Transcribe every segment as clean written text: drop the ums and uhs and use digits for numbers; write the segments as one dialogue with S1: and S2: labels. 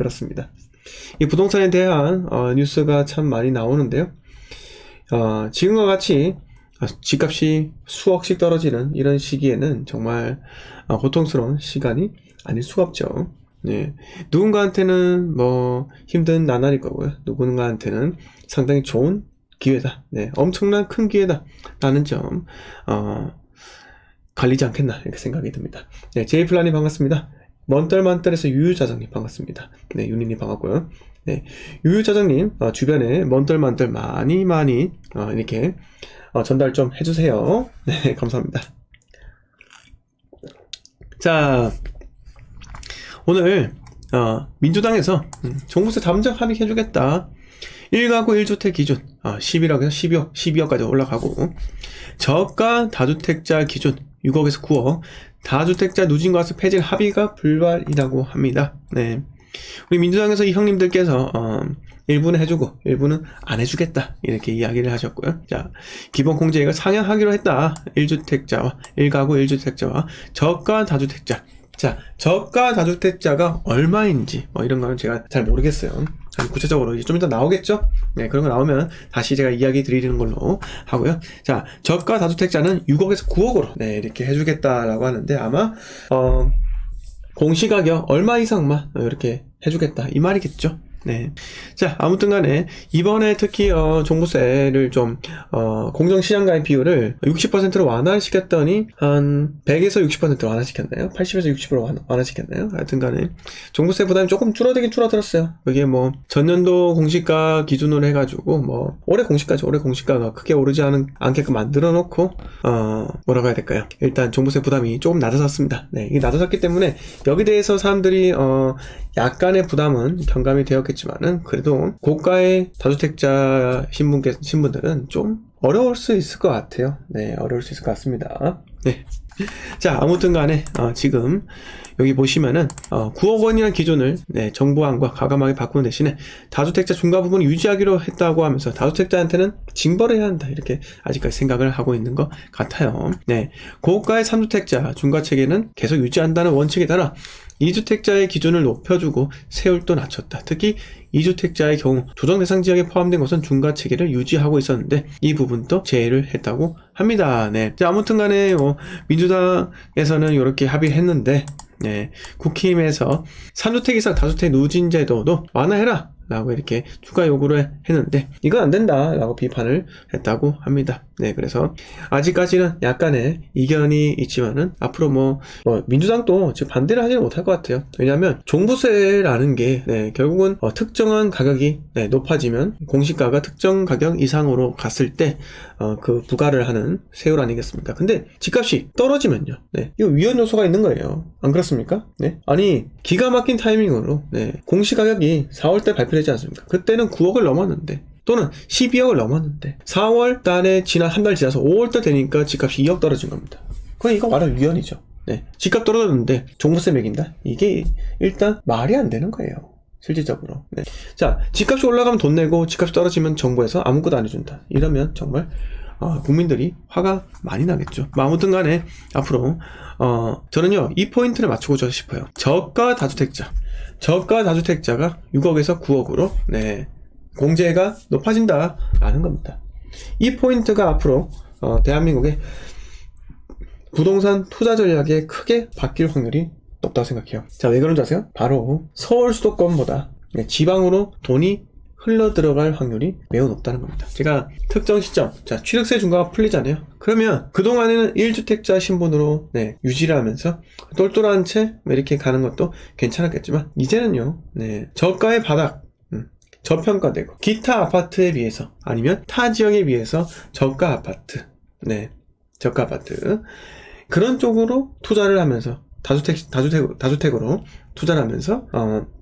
S1: 그렇습니다. 이 부동산에 대한 뉴스가 참 많이 나오는데요. 지금과 같이 집값이 수억씩 떨어지는 이런 시기에는 정말 고통스러운 시간이 아닐 수가 없죠. 네. 누군가한테는 뭐 힘든 나날일 거고요. 누군가한테는 상당히 좋은 기회다. 네. 엄청난 큰 기회다. 라는 점, 갈리지 않겠나, 이렇게 생각이 듭니다. 네. 제이플라님 반갑습니다. 먼떨먼떨에서 유유자정님 반갑습니다. 네. 윤희님 반갑고요. 네. 유유자정님, 주변에 먼떨먼떨 많이 이렇게 전달 좀 해주세요. 네. 감사합니다. 자, 오늘 민주당에서 종부세 잠정 합의해주겠다. 1가구 1주택 기준 11억에서 12억까지 올라가고, 저가 다주택자 기준 6억에서 9억, 다주택자 누진과세 폐지 합의가 불발이라고 합니다. 네. 우리 민주당에서 이 형님들께서 일부는 해주고 일부는 안 해주겠다, 이렇게 이야기를 하셨고요. 자, 기본 공제액을 상향하기로 했다. 1주택자와 1가구 1주택자와 저가 다주택자. 자, 저가 다주택자가 얼마인지 이런 거는 제가 잘 모르겠어요. 구체적으로 좀 이따 나오겠죠? 네, 그런 거 나오면 다시 제가 이야기 드리는 걸로 하고요. 자, 저가 다주택자는 6억에서 9억으로 네, 이렇게 해주겠다라고 하는데, 아마 공시가격 얼마 이상만 이렇게 해주겠다, 이 말이겠죠? 네. 자, 아무튼 간에 이번에 특히 종부세를 좀 공정시장가액 비율을 60%로 완화시켰더니 한 100에서 60% 완화시켰나요? 80에서 60으로 완화시켰나요? 하여튼 간에 종부세 부담이 조금 줄어들긴 줄어들었어요. 그게 뭐 전년도 공시가 기준으로 해가지고 올해 공시가가 크게 오르지 않게끔 만들어 놓고 뭐라고 해야 될까요? 일단 종부세 부담이 조금 낮아졌습니다. 네, 이게 낮아졌기 때문에 여기 대해서 사람들이 약간의 부담은 경감이 되었겠지만은, 그래도 고가의 다주택자 신분들은 좀 어려울 수 있을 것 같아요. 네, 어려울 수 있을 것 같습니다. 네. 자, 아무튼 간에 지금 여기 보시면은 9억 원이라는 기준을 정부안과 가감하게 바꾸는 대신에 다주택자 중과 부분을 유지하기로 했다고 하면서 다주택자한테는 징벌을 해야 한다, 이렇게 아직까지 생각을 하고 있는 것 같아요. 네, 고가의 3주택자 중과 체계는 계속 유지한다는 원칙에 따라 2주택자의 기준을 높여주고 세율도 낮췄다. 특히 2주택자의 경우 조정 대상 지역에 포함된 것은 중과 체계를 유지하고 있었는데 이 부분도 제외를 했다고 합니다. 네. 자, 아무튼 간에 민주당에서는 이렇게 합의를 했는데, 네, 국힘에서 3주택 이상 다주택 누진 제도도 완화해라 라고 이렇게 추가 요구를 했는데, 이건 안 된다 라고 비판을 했다고 합니다. 네, 그래서 아직까지는 약간의 이견이 있지만은 앞으로 민주당도 지금 반대를 하지는 못할 것 같아요. 왜냐하면 종부세라는 게 결국은 특정한 가격이 높아지면 공시가가 특정 가격 이상으로 갔을 때 그 부과를 하는 세율 아니겠습니까? 근데 집값이 떨어지면요, 이거 위헌 요소가 있는 거예요. 안 그렇습니까? 네, 아니 기가 막힌 타이밍으로 공시가격이 4월달 발표되지 않습니까? 그때는 9억을 넘었는데, 또는 12억을 넘었는데 4월 달에 한 달 지나서 5월 달 되니까 집값이 2억 떨어진 겁니다. 그럼 이거 말은 위헌이죠. 네. 집값 떨어졌는데 종부세 매긴다? 이게 일단 말이 안 되는 거예요, 실질적으로. 네. 자, 집값이 올라가면 돈 내고 집값이 떨어지면 정부에서 아무것도 안 해준다, 이러면 정말 국민들이 화가 많이 나겠죠. 아무튼 간에 앞으로 저는요, 이 포인트를 맞추고자 싶어요. 저가 다주택자가 6억에서 9억으로 공제가 높아진다라는 겁니다. 이 포인트가 앞으로 대한민국의 부동산 투자 전략에 크게 바뀔 확률이 높다고 생각해요. 자, 왜 그런지 아세요? 바로 서울 수도권보다 지방으로 돈이 흘러 들어갈 확률이 매우 높다는 겁니다. 제가 특정 시점, 자, 취득세 중과가 풀리잖아요. 그러면 그동안에는 1주택자 신분으로 유지를 하면서 똘똘한 채 이렇게 가는 것도 괜찮았겠지만, 이제는요, 저가의 바닥, 저평가되고 기타 아파트에 비해서 아니면 타 지역에 비해서 저가 아파트, 저가 아파트, 그런 쪽으로 투자를 하면서 다주택으로 투자를 하면서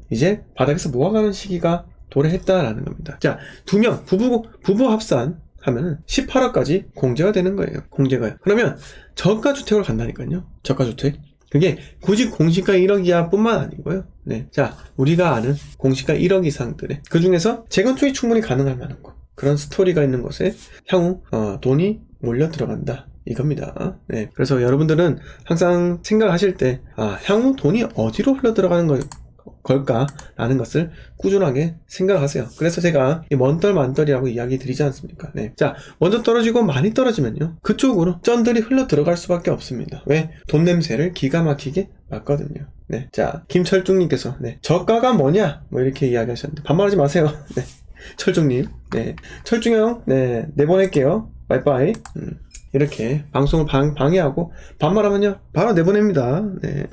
S1: 이제 바닥에서 모아가는 시기가 도래했다라는 겁니다. 자, 두 명 부부 합산 하면은 18억까지 공제가 되는 거예요. 공제가요. 그러면 저가 주택으로 간다니까요. 저가 주택. 그게 굳이 공시가 1억 이하뿐만 아니고요. 네. 자, 우리가 아는 공시가 1억 이상들의 그 중에서 재건축이 충분히 가능할 만한 것, 그런 스토리가 있는 곳에 향후 돈이 몰려 들어간다, 이겁니다. 네. 그래서 여러분들은 항상 생각하실 때 향후 돈이 어디로 흘러 들어가는 거, 걸까라는 것을 꾸준하게 생각하세요. 그래서 제가 먼떨 만떨이라고 이야기 드리지 않습니까? 네. 자, 먼저 떨어지고 많이 떨어지면요, 그쪽으로 쩐들이 흘러 들어갈 수밖에 없습니다. 왜? 돈 냄새를 기가 막히게 맡거든요. 네. 자, 김철중님께서 네, 저가가 뭐냐? 뭐 이렇게 이야기하셨는데 반말하지 마세요. 네. 철중님, 네, 철중형, 네, 내보낼게요. 바이바이. 이렇게 방송을 방해하고 반말하면요 바로 내보냅니다. 네.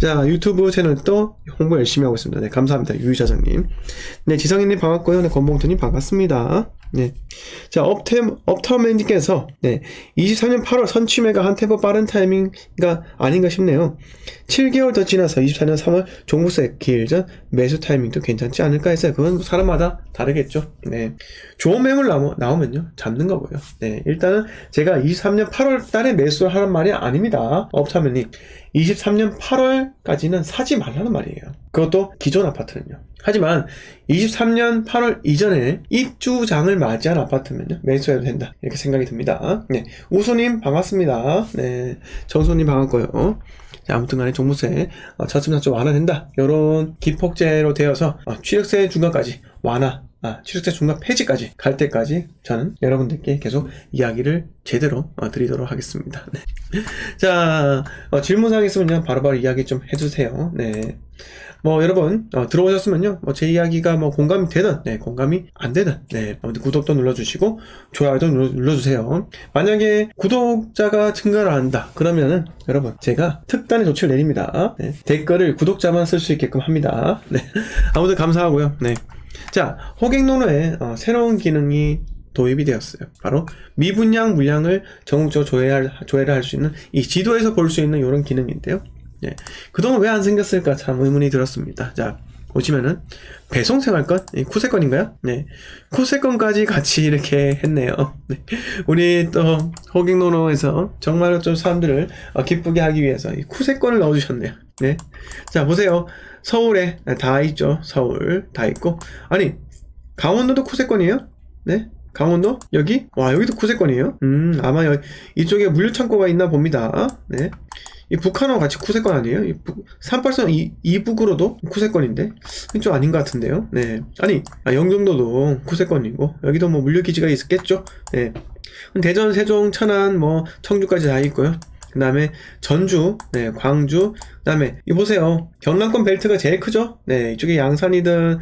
S1: 자, 유튜브 채널 또 홍보 열심히 하고 있습니다. 네, 감사합니다. 유희자장님. 네, 지성이님 반갑고요. 네, 권봉투님 반갑습니다. 네. 자, 업터맨님께서 네, 23년 8월 선취매가 한 템포 빠른 타이밍가 아닌가 싶네요. 7개월 더 지나서 24년 3월 종부세 기일 전 매수 타이밍도 괜찮지 않을까 했어요. 그건 사람마다 다르겠죠. 네. 좋은 매물 나오면요 잡는 거고요. 네. 일단은 제가 23년 8월 달에 매수를 하는 말이 아닙니다. 업터맨님. 23년 8월까지는 사지 말라는 말이에요. 그것도 기존 아파트는요. 하지만 23년 8월 이전에 입주장을 맞이한 아파트면요 매수해도 된다 이렇게 생각이 듭니다. 네, 우수님 반갑습니다. 네, 정소님 반갑고요. 자, 아무튼간에 종부세 차츰차츰 완화된다 이런 기폭제로 되어서 취득세 중간까지 취득세 중간 폐지까지 갈 때까지 저는 여러분들께 계속 이야기를 제대로 드리도록 하겠습니다. 네. 자, 질문사항 있으면요 바로바로 이야기 좀 해주세요. 네. 뭐 여러분 들어오셨으면요 제 이야기가 공감이 되든 공감이 안 되든 아무튼 구독도 눌러주시고 좋아요도 눌러주세요. 만약에 구독자가 증가를 한다 그러면은 여러분 제가 특단의 조치를 내립니다. 네. 댓글을 구독자만 쓸 수 있게끔 합니다. 네. 아무튼 감사하고요. 네. 자, 호갱노노에 새로운 기능이 도입이 되었어요. 바로 미분양 물량을 전국적으로 조회를 할 수 있는 이 지도에서 볼 수 있는 이런 기능인데요. 예. 그동안 왜 안 생겼을까 참 의문이 들었습니다. 자, 보시면은 배송생활권? 쿠세권인가요? 네. 쿠세권까지 같이 이렇게 했네요. 네. 우리 또 호갱노노에서 정말로 좀 사람들을 기쁘게 하기 위해서 이 쿠세권을 넣어주셨네요. 네. 자, 보세요. 서울에 다 있죠. 서울 다 있고, 아니 강원도도 쿠세권이에요? 네. 강원도? 여기? 와, 여기도 쿠세권이에요? 아마 이쪽에 물류창고가 있나 봅니다. 네. 이 북한하고 같이 쿠세권 아니에요? 383 이북으로도 쿠세권인데? 좀 아닌 것 같은데요? 네. 아니, 영종도도 쿠세권이고, 여기도 뭐 물류기지가 있었겠죠? 네. 대전, 세종, 천안, 청주까지 다 있고요. 그 다음에 전주, 네, 광주, 그 다음에, 이 보세요. 경남권 벨트가 제일 크죠? 네, 이쪽에 양산이든,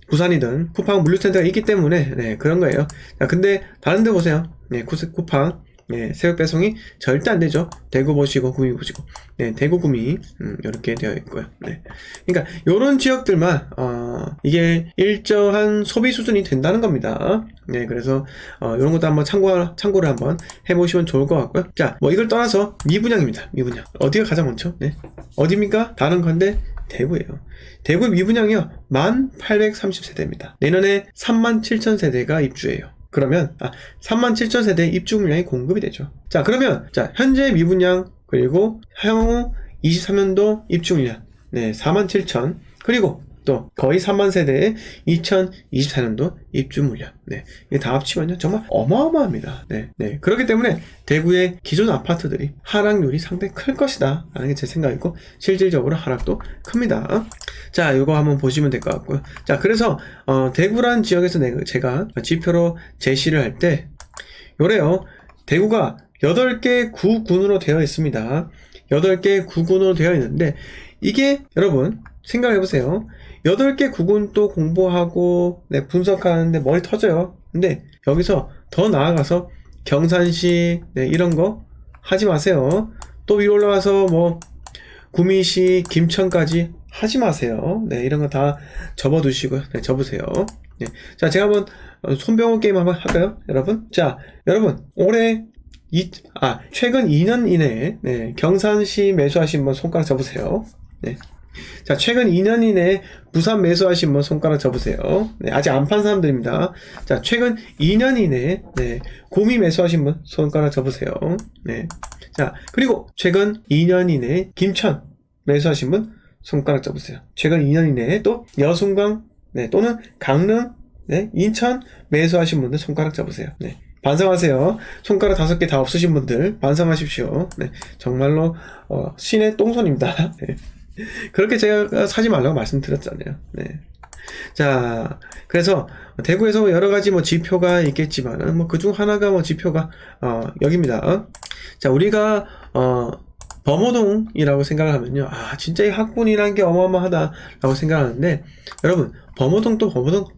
S1: 부산이든, 쿠팡 물류센터가 있기 때문에, 네, 그런 거예요. 자, 근데, 다른 데 보세요. 네, 쿠팡. 네, 새벽 배송이 절대 안 되죠. 대구 보시고, 구미 보시고. 네, 대구, 구미, 이렇게 되어 있고요. 네. 그러니까, 요런 지역들만, 이게 일정한 소비 수준이 된다는 겁니다. 네, 그래서, 요런 것도 한번 참고를 한번 해보시면 좋을 것 같고요. 자, 이걸 떠나서 미분양입니다. 미분양. 어디가 가장 많죠? 네. 어디입니까? 다른 건데, 대구예요. 대구 미분양이요. 1830세대입니다. 내년에 37,000세대가 입주해요. 그러면 37,000세대 입주 물량이 공급이 되죠. 자, 그러면 현재 미분양 그리고 향후 23년도 입주 물량 47,000 그리고 또 거의 3만 세대의 2024년도 입주 물량 이게 다 합치면요 정말 어마어마합니다. 네. 그렇기 때문에 대구의 기존 아파트들이 하락률이 상당히 클 것이다 라는 게 제 생각이고 실질적으로 하락도 큽니다. 자, 이거 한번 보시면 될 것 같고요. 자, 그래서 대구란 지역에서 제가 지표로 제시를 할 때 요래요. 대구가 8개 구군으로 되어 있습니다. 8개 구군으로 되어 있는데 이게 여러분 생각해보세요. 8개 구군 또 공부하고 분석하는데 머리 터져요. 근데 여기서 더 나아가서 경산시 이런 거 하지 마세요. 또 위로 올라가서 구미시 김천까지 하지 마세요. 네, 이런 거 다 접어두시고요. 네, 접으세요. 네. 자, 제가 한번 손병호 게임 한번 할까요, 여러분? 자, 여러분 올해 최근 2년 이내에 경산시 매수하신 분 손가락 접으세요. 네. 자, 최근 2년 이내에 부산 매수하신 분 손가락 접으세요. 네, 아직 안 판 사람들입니다. 자, 최근 2년 이내에 구미 매수하신 분 손가락 접으세요. 네. 자, 그리고 최근 2년 이내에 김천 매수하신 분 손가락 접으세요. 최근 2년 이내에 또 여순강 또는 강릉 인천 매수하신 분들 손가락 접으세요. 네. 반성하세요. 손가락 5개 다 없으신 분들 반성하십시오. 네. 정말로 신의 똥손입니다. 네. 그렇게 제가 사지 말라고 말씀드렸잖아요. 네. 자, 그래서 대구에서 여러 가지 뭐 지표가 있겠지만, 뭐 그중 하나가 뭐 지표가, 여기입니다. 자, 우리가, 범어동이라고 생각을 하면요. 아, 진짜 이 학군이라는 게 어마어마하다라고 생각하는데, 여러분, 범어동도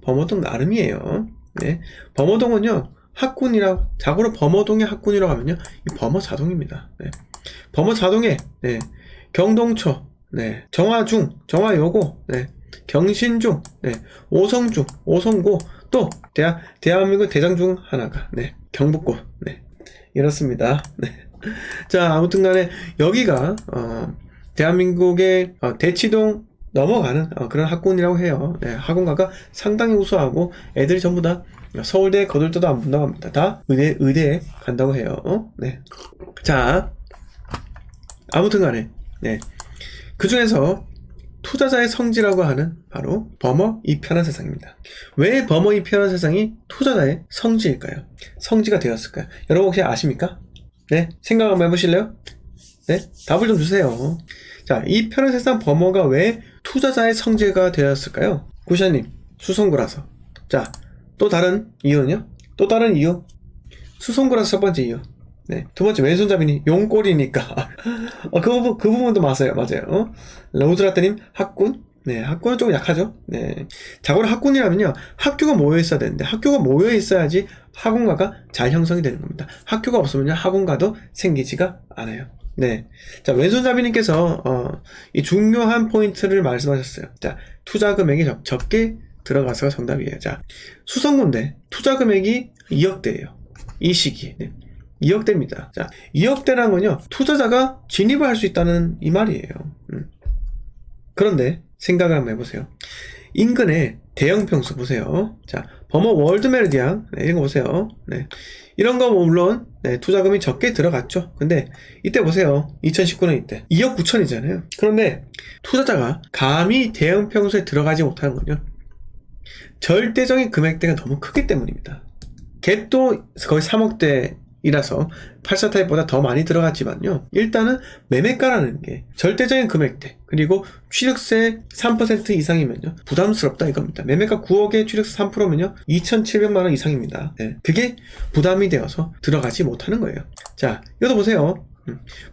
S1: 범어동 나름이에요. 네. 범어동은요, 학군이라고, 자고로 범어동의 학군이라고 하면요, 이 범어자동입니다. 네. 범어자동에, 네. 경동초, 네. 정화중, 정화여고, 네. 경신중, 네. 오성중, 오성고, 또, 대한민국 대장 중 하나가, 네. 경북고, 네. 이렇습니다. 네. 자, 아무튼 간에, 여기가, 대한민국의, 대치동 넘어가는, 그런 학군이라고 해요. 네. 학원가가 상당히 우수하고, 애들이 전부 다 서울대 거들떠도 안 본다고 합니다. 다 의대에 간다고 해요. 네. 자, 아무튼 간에, 네. 그 중에서, 투자자의 성지라고 하는 바로 범어 이 편한 세상입니다. 왜 범어 이 편한 세상이 투자자의 성지일까요? 성지가 되었을까요? 여러분 혹시 아십니까? 네? 생각 한번 해보실래요? 네? 답을 좀 주세요. 자, 이 편한 세상 범어가 왜 투자자의 성지가 되었을까요? 구샤님, 수성구라서. 자, 또 다른 이유는요? 또 다른 이유? 수성구라서 첫 번째 이유. 네. 두 번째, 왼손잡이니 용골이니까. 그 부분도 맞아요. 로즈라떼님, 학군? 네, 학군은 조금 약하죠? 네. 자고로 학군이라면요, 학교가 모여 있어야 되는데, 학교가 모여 있어야지 학원가가 잘 형성이 되는 겁니다. 학교가 없으면요, 학원가도 생기지가 않아요. 네. 자, 왼손잡이님께서, 이 중요한 포인트를 말씀하셨어요. 자, 투자 금액이 적게 들어가서가 정답이에요. 자, 수성구인데, 투자 금액이 2억대예요. 이 시기에. 네. 2억대입니다. 자, 2억대라는 건요, 투자자가 진입을 할 수 있다는 이 말이에요. 그런데 생각을 한번 해보세요. 인근에 대형 평수 보세요. 자, 범어 월드 메르디앙, 네, 이런 거 보세요. 네. 이런 거 물론, 네, 투자금이 적게 들어갔죠. 근데 이때 보세요. 2019년 이때 2억 9천이잖아요. 그런데 투자자가 감히 대형 평수에 들어가지 못하는 건요, 절대적인 금액대가 너무 크기 때문입니다. 갭도 거의 3억대 이라서 84타입보다 더 많이 들어갔지만요, 일단은 매매가라는 게 절대적인 금액대, 그리고 취득세 3% 이상이면요 부담스럽다 이겁니다. 매매가 9억에 취득세 3%면요 2,700만원 이상입니다. 네, 그게 부담이 되어서 들어가지 못하는 거예요. 자, 이것도 보세요.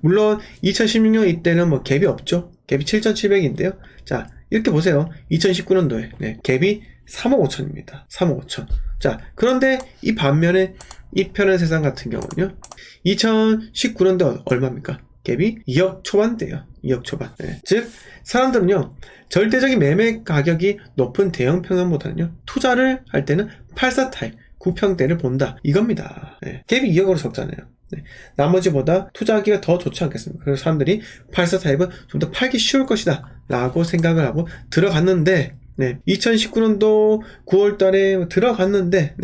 S1: 물론 2016년 이때는 뭐 갭이 없죠. 갭이 7,700인데요 자, 이렇게 보세요. 2019년도에 네, 갭이 3억 5천입니다. 3억 5천. 자, 그런데 이 반면에 이 편한 세상 같은 경우는요, 2019년도 얼마입니까? 갭이 2억 초반대요. 2억 초반. 네. 즉, 사람들은요, 절대적인 매매 가격이 높은 대형 평형보다는요, 투자를 할 때는 84타입, 9평대를 본다. 이겁니다. 네. 갭이 2억으로 적잖아요. 네. 나머지보다 투자하기가 더 좋지 않겠습니까? 그래서 사람들이 84타입은 좀 더 팔기 쉬울 것이다 라고 생각을 하고 들어갔는데, 네, 2019년도 9월 달에 들어갔는데,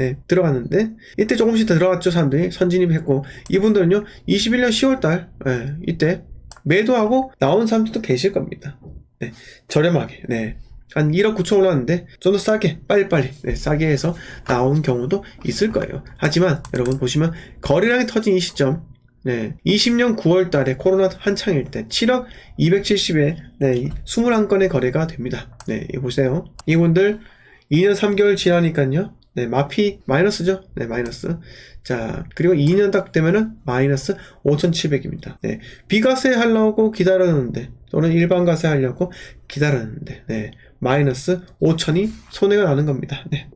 S1: 이때 조금씩 들어갔죠, 사람들이. 선진입했고, 이분들은요, 21년 10월 달, 네, 이때 매도하고 나온 사람들도 계실 겁니다. 네, 저렴하게, 네. 한 1억 9천 올랐는데, 좀 더 싸게, 빨리빨리, 네, 싸게 해서 나온 경우도 있을 거예요. 하지만, 여러분 보시면, 거래량이 터진 이 시점, 네, 20년 9월 달에 코로나 한창일 때 7억 270에 네, 21건의 거래가 됩니다. 네, 이거 보세요. 이분들 2년 3개월 지나니까요. 네, 마피 마이너스죠. 네, 마이너스. 자, 그리고 2년 딱 되면은 마이너스 5,700입니다. 네, 비과세 하려고 기다렸는데, 또는 일반 과세 하려고 기다렸는데, 네, 마이너스 5천이 손해가 나는 겁니다. 네.